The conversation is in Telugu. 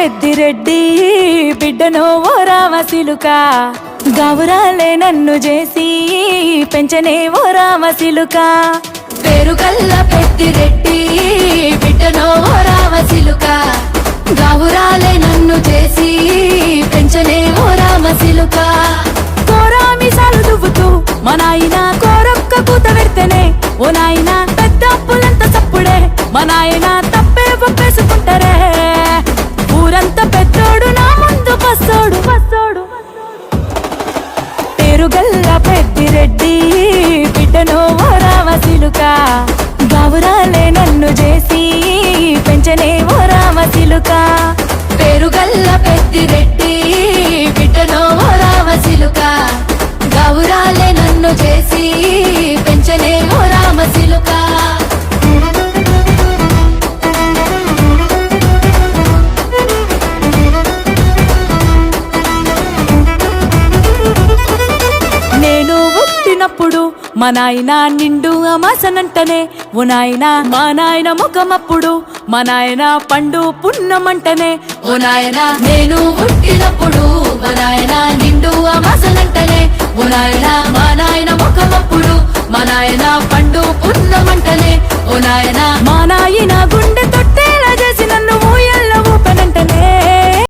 పెద్దిరెడ్డి బిడ్డనో ఓ రామసిలుక గౌరాలే నన్ను చేసి పెంచనే ఓ రామసిలుక పేరుగల్ల పెద్దిరెడ్డి బిడ్డనో ఓ రామసిలుక గౌరాలే నన్ను చేసి పెంచనే ఓ రామసిలుక కోరామిసాలు దువ్వుతూ మా నాయన కోరొక్క కూత పెడితేనే ఓ నాయన పెద్ద అప్పులంత సప్పుడే మా నాయన తప్పే ఒప్పేసుకుంటారే ఊరంతా పెద్దోడు నా ముందు పస్సోడు పస్సోడు పేరుగల్ల పెద్దిరెడ్డి బిడ్డనో ఓ రామసిలుక గౌరాలే నన్ను చేసి పెంచనే ఓ రామసిలుక పేరుగల్ల పెద్దిరెడ్డి బిడ్డనో ఓ రామసిలుక గౌరాలే నన్ను చేసి పెంచనే ఓ రామసిలుక నేను పుట్టినప్పుడు మా నాయన నిండు అమాసనంటనే ఓ నాయన మా నాయన ముఖమప్పుడు మా నాయన పండు పున్నమంటనే ఓ నాయన నేను పుట్టినప్పుడు మా నాయన నిండు అమాసనంటనే ఓ నాయన మా నాయన ముఖమప్పుడు మా నాయన పండు పున్నమంటనే ఓ నాయన మా నాయన గుండె తొట్టు